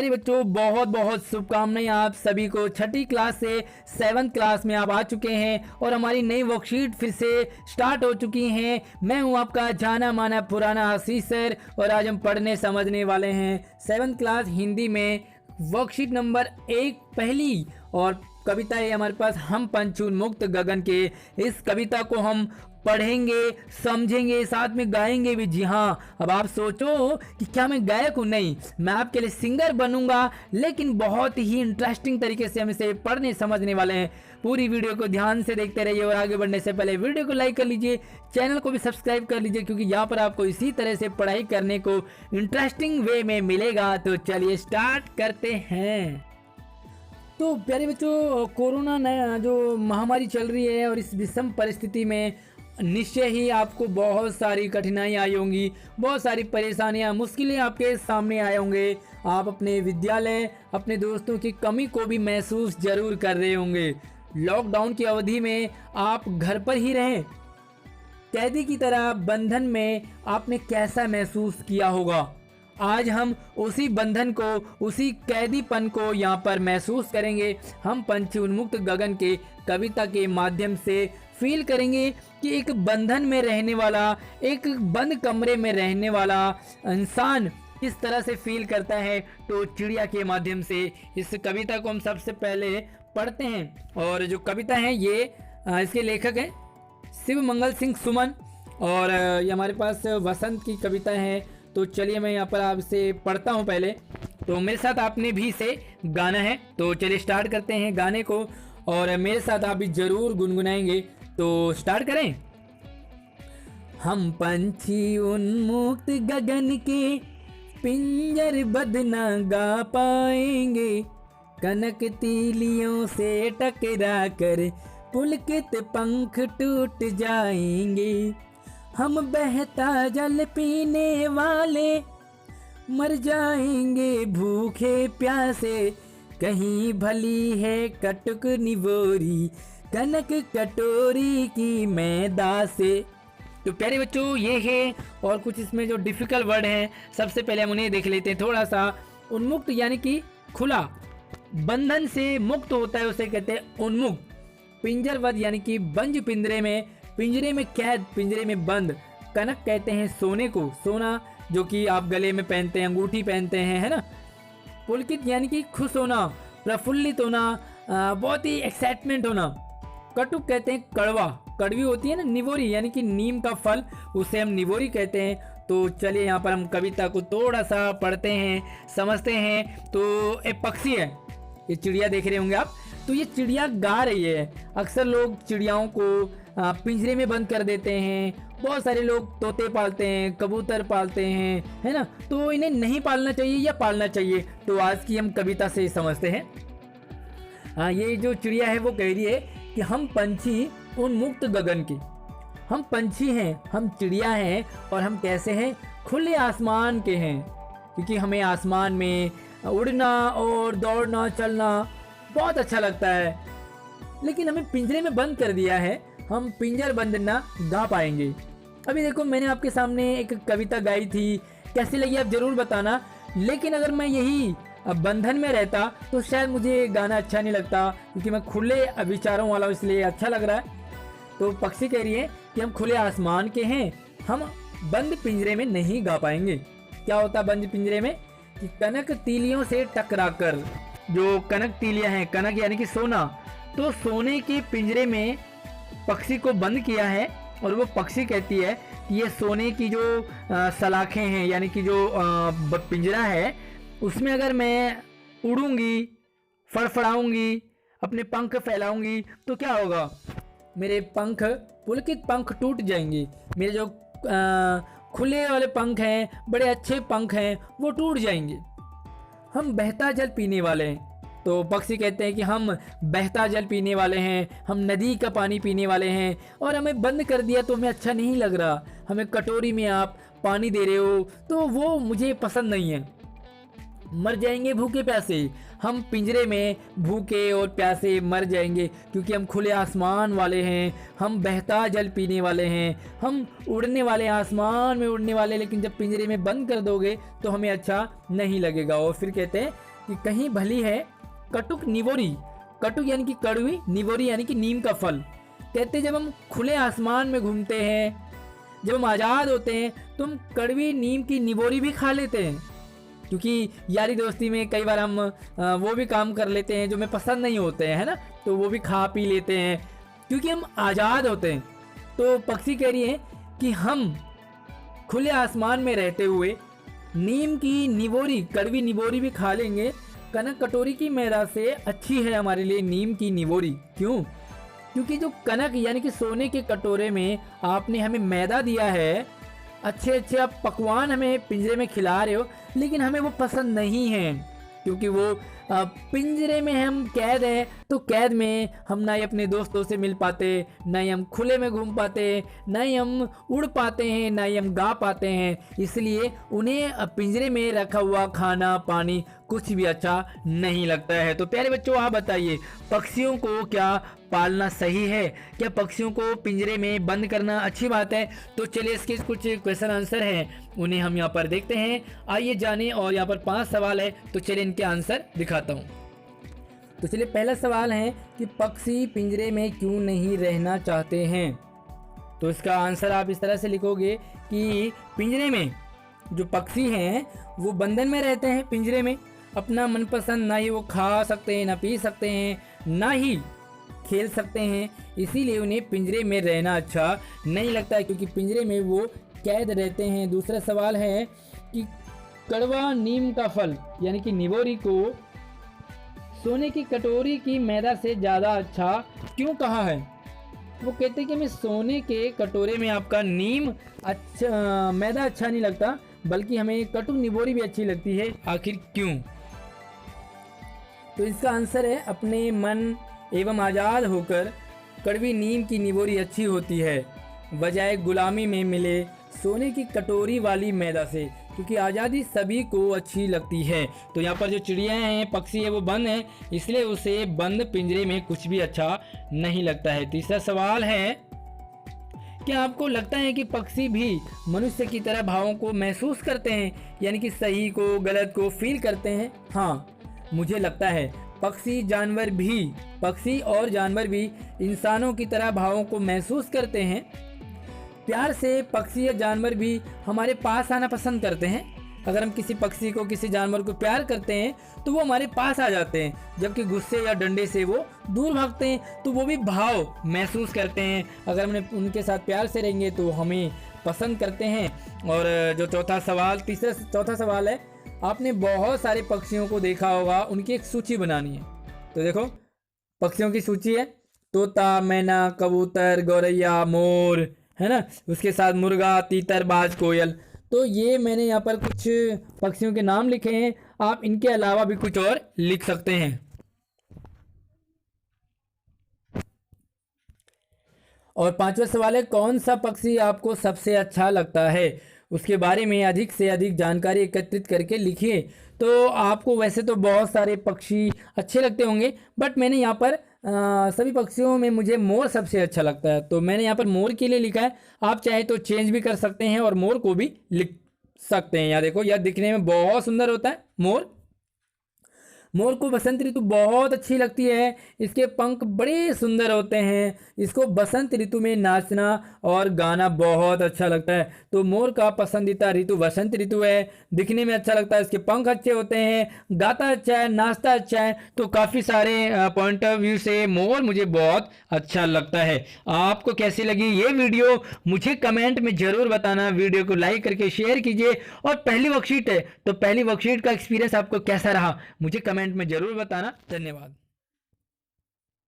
प्यारे बच्चों, बहुत बहुत शुभकामनाएं आप सभी को। छठी क्लास से 7th क्लास में आप आ चुके हैं और हमारी नई वर्कशीट फिर से स्टार्ट हो चुकी हैं। मैं हूं आपका जाना माना पुराना आशीष सर और आज हम पढ़ने समझने वाले हैं 7th क्लास हिंदी में वर्कशीट नंबर 1 पहली और कविता है हमारे पास हम पंच उन्मुक्त गगन के। इस कविता को हम पढ़ेंगे, समझेंगे, साथ में गाएंगे भी। जी हाँ, अब आप सोचो कि क्या मैं गायक हूँ? नहीं, मैं आपके लिए सिंगर बनूंगा, लेकिन बहुत ही इंटरेस्टिंग तरीके से हम इसे पढ़ने समझने वाले हैं। पूरी वीडियो को ध्यान से देखते रहिए और आगे बढ़ने से पहले वीडियो को लाइक कर लीजिए, चैनल को भी सब्सक्राइब कर लीजिए, क्योंकि यहाँ पर आपको इसी तरह से पढ़ाई करने को इंटरेस्टिंग वे में मिलेगा। तो चलिए स्टार्ट करते हैं। तो प्यारे बच्चों, कोरोना नया जो महामारी चल रही है और इस विषम परिस्थिति में निश्चय ही आपको बहुत सारी कठिनाइयाँ आई होंगी, बहुत सारी परेशानियाँ, मुश्किलें आपके सामने आए होंगे। आप अपने विद्यालय, अपने दोस्तों की कमी को भी महसूस जरूर कर रहे होंगे। लॉकडाउन की अवधि में आप घर पर ही रहें, कैदी की तरह बंधन में आपने कैसा महसूस किया होगा। आज हम उसी बंधन को, उसी कैदीपन को यहाँ पर महसूस करेंगे। हम पंच उन्मुक्त गगन के कविता के माध्यम से फील करेंगे कि एक बंधन में रहने वाला, एक बंद कमरे में रहने वाला इंसान किस तरह से फील करता है। तो चिड़िया के माध्यम से इस कविता को हम सबसे पहले पढ़ते हैं। और जो कविता है ये इसके लेखक हैं शिव मंगल सिंह सुमन और ये हमारे पास वसंत की कविता है। तो चलिए मैं यहाँ पर आपसे पढ़ता हूँ पहले, तो मेरे साथ आपने भी इसे गाना है। तो चलिए स्टार्ट करते हैं गाने को और मेरे साथ आप भी जरूर गुनगुनाएंगे। तो स्टार्ट करें। हम पंछी उन्मुक्त गगन के पिंजर बद न गा पाएंगे, कनक तीलियों से टकरा कर पुलकित पंख टूट जाएंगे। हम बहता जल पीने वाले मर जाएंगे भूखे प्यासे, कहीं भली है कटुक निवोरी कनक कटोरी की मैदा से। तो प्यारे बच्चों, ये है और कुछ इसमें जो डिफिकल्ट वर्ड हैं, सबसे पहले हम उन्हें देख लेते हैं थोड़ा सा। उन्मुक्त यानी कि खुला, बंधन से मुक्त होता है उसे कहते हैं उन्मुक्त। पिंजरवद यानी कि बंद पिंजरे में कैद, पिंजरे में बंद। कनक कहते हैं सोने को, सोना जो कि आप गले में पहनते हैं, अंगूठी पहनते हैं, है ना। पुलकित यानी कि खुश होना, प्रफुल्लित होना, बहुत ही एक्साइटमेंट होना। कटुक कहते हैं कड़वा, कड़वी होती है ना। निवोरी यानी कि नीम का फल, उसे हम निवोरी कहते हैं। तो चलिए यहाँ पर हम कविता को थोड़ा सा पढ़ते हैं, समझते हैं। तो एक पक्षी है, ये चिड़िया देख रहे होंगे आप। तो ये चिड़िया गा रही है। अक्सर लोग चिड़ियाओं को पिंजरे में बंद कर देते हैं। बहुत सारे लोग तोते पालते हैं, कबूतर पालते हैं, है ना। तो इन्हें नहीं पालना चाहिए या पालना चाहिए, तो आज की हम कविता से समझते हैं। ये जो चिड़िया है वो कह रही है कि हम पंछी उन्मुक्त गगन के, हम पंछी हैं, हम चिड़िया हैं और हम कैसे हैं? खुले आसमान के हैं, क्योंकि हमें आसमान में उड़ना और दौड़ना चलना बहुत अच्छा लगता है। लेकिन हमें पिंजरे में बंद कर दिया है, हम पिंजर बंद ना गा पाएंगे। अभी देखो, मैंने आपके सामने एक कविता गाई थी, कैसी लगी आप जरूर बताना। लेकिन अगर मैं यही बंधन में रहता तो शायद मुझे गाना अच्छा नहीं लगता, क्योंकि मैं खुले विचारों वाला हूं, इसलिए अच्छा लग रहा है। तो पक्षी कह रही है कि हम खुले आसमान के हैं, हम बंद पिंजरे में नहीं गा पाएंगे। क्या होता बंद पिंजरे में? कि कनक तीलियों से टकरा कर, जो कनक तीलियां हैं, कनक यानी कि सोना, तो सोने के पिंजरे में पक्षी को बंद किया है। और वो पक्षी कहती है कि ये सोने की जो सलाखें हैं, यानी कि जो पिंजरा है, उसमें अगर मैं उड़ूंगी, फड़फड़ाऊंगी, अपने पंख फैलाऊंगी तो क्या होगा? मेरे पंख, पुलकित पंख टूट जाएंगे। मेरे जो खुले वाले पंख हैं, बड़े अच्छे पंख हैं, वो टूट जाएंगे। हम बहता जल पीने वाले हैं। तो पक्षी कहते हैं कि हम बहता जल पीने वाले हैं, हम नदी का पानी पीने वाले हैं और हमें बंद कर दिया तो हमें अच्छा नहीं लग रहा। हमें कटोरी में आप पानी दे रहे हो तो वो मुझे पसंद नहीं है। मर जाएंगे भूखे प्यासे, हम पिंजरे में भूखे और प्यासे मर जाएंगे, क्योंकि हम खुले आसमान वाले हैं, हम बहता जल पीने वाले हैं, हम उड़ने वाले, आसमान में उड़ने वाले। लेकिन जब पिंजरे में बंद कर दोगे तो हमें अच्छा नहीं लगेगा। और फिर कहते हैं कि कहीं भली है कटुक निवोरी, कटुक यानी कि कड़वी, निवोरी यानी कि नीम का फल। कहते जब हम खुले आसमान में घूमते हैं, जब हम आज़ाद होते हैं तो हम कड़वी नीम की निवोरी भी खा लेते हैं, क्योंकि यारी दोस्ती में कई बार हम वो भी काम कर लेते हैं जो हमें पसंद नहीं होते हैं, है ना, तो वो भी खा पी लेते हैं क्योंकि हम आज़ाद होते हैं। तो पक्षी कह रही है कि हम खुले आसमान में रहते हुए नीम की निवोरी, कड़वी निवोरी भी खा लेंगे। कनक कटोरी की मैदा से अच्छी है हमारे लिए नीम की निवोरी। क्यों? क्योंकि जो कनक यानी कि सोने के कटोरे में आपने हमें मैदा दिया है, अच्छे अच्छे आप पकवान हमें पिंजरे में खिला रहे हो, लेकिन हमें वो पसंद नहीं है, क्योंकि वो पिंजरे में हम कैद हैं। तो कैद में हम ना ही अपने दोस्तों से मिल पाते, ना ही हम खुले में घूम पाते, ना ही हम उड़ पाते हैं, ना ही हम गा पाते हैं। इसलिए उन्हें पिंजरे में रखा हुआ खाना पानी कुछ भी अच्छा नहीं लगता है। तो प्यारे बच्चों, आप बताइए, पक्षियों को क्या पालना सही है? क्या पक्षियों को पिंजरे में बंद करना अच्छी बात है? तो चलिए इसके कुछ क्वेश्चन आंसर हैं, उन्हें हम यहाँ पर देखते हैं। आइए जाने। और यहाँ पर 5 सवाल है, तो चलिए इनके आंसर दिखाता हूँ। तो चलिए पहला सवाल है कि पक्षी पिंजरे में क्यों नहीं रहना चाहते हैं? तो इसका आंसर आप इस तरह से लिखोगे कि पिंजरे में जो पक्षी हैं वो बंधन में रहते हैं, पिंजरे में अपना मनपसंद ना ही वो खा सकते हैं, ना पी सकते हैं, ना ही खेल सकते हैं। इसीलिए उन्हें पिंजरे में रहना अच्छा नहीं लगता है, क्योंकि पिंजरे में वो कैद रहते हैं। दूसरा सवाल है कि कड़वा नीम का फल यानी कि निवोरी को सोने की कटोरी की मैदा से ज़्यादा अच्छा क्यों कहा है? वो कहते हैं कि हमें सोने के कटोरे में आपका नीम अच्छा मैदा अच्छा नहीं लगता, बल्कि हमें कटुक निवोरी भी अच्छी लगती है। आखिर क्यों? तो इसका आंसर है अपने मन एवं आज़ाद होकर कड़वी नीम की निवोरी अच्छी होती है, बजाय गुलामी में मिले सोने की कटोरी वाली मैदा से, क्योंकि आज़ादी सभी को अच्छी लगती है। तो यहाँ पर जो चिड़िया हैं, पक्षी है, वो बंद है, इसलिए उसे बंद पिंजरे में कुछ भी अच्छा नहीं लगता है। तीसरा सवाल है, क्या आपको लगता है कि पक्षी भी मनुष्य की तरह भावों को महसूस करते हैं, यानी कि सही को गलत को फील करते हैं? हाँ, मुझे लगता है पक्षी और जानवर भी इंसानों की तरह भावों को महसूस करते हैं। प्यार से पक्षी या जानवर भी हमारे पास आना पसंद करते हैं। अगर हम किसी पक्षी को, किसी जानवर को प्यार करते हैं तो वो हमारे पास आ जाते हैं, जबकि गुस्से या डंडे से वो दूर भागते हैं। तो वो भी भाव महसूस करते हैं। अगर हमने उनके साथ प्यार से रहेंगे तो हमें पसंद करते हैं। और जो चौथा सवाल है, आपने बहुत सारे पक्षियों को देखा होगा, उनकी एक सूची बनानी है। तो देखो, पक्षियों की सूची है, तोता, मैना, कबूतर, गौरैया, मोर, है ना, उसके साथ मुर्गा, तीतर, बाज, कोयल। तो ये मैंने यहाँ पर कुछ पक्षियों के नाम लिखे हैं, आप इनके अलावा भी कुछ और लिख सकते हैं। और 5वां सवाल है, कौन सा पक्षी आपको सबसे अच्छा लगता है? उसके बारे में अधिक से अधिक जानकारी एकत्रित करके लिखिए। तो आपको वैसे तो बहुत सारे पक्षी अच्छे लगते होंगे, बट मैंने यहाँ पर सभी पक्षियों में मुझे मोर सबसे अच्छा लगता है, तो मैंने यहाँ पर मोर के लिए लिखा है। आप चाहे तो चेंज भी कर सकते हैं और मोर को भी लिख सकते हैं। यहाँ देखो, यह दिखने में बहुत सुंदर होता है मोर को बसंत ऋतु बहुत अच्छी लगती है। इसके पंख बड़े सुंदर होते हैं। इसको बसंत ऋतु में नाचना और गाना बहुत अच्छा लगता है। तो मोर का पसंदीदा ऋतु बसंत ऋतु है। दिखने में अच्छा लगता है, इसके पंख अच्छे होते हैं, गाता अच्छा है, नाचता अच्छा है। तो काफ़ी सारे पॉइंट ऑफ व्यू से मोर मुझे बहुत अच्छा लगता है। आपको कैसी लगी ये वीडियो मुझे कमेंट में ज़रूर बताना। वीडियो को लाइक करके शेयर कीजिए। और पहली वर्कशीट है, तो पहली वर्कशीट का एक्सपीरियंस आपको कैसा रहा मुझे कमेंट में जरूर बताना। धन्यवाद।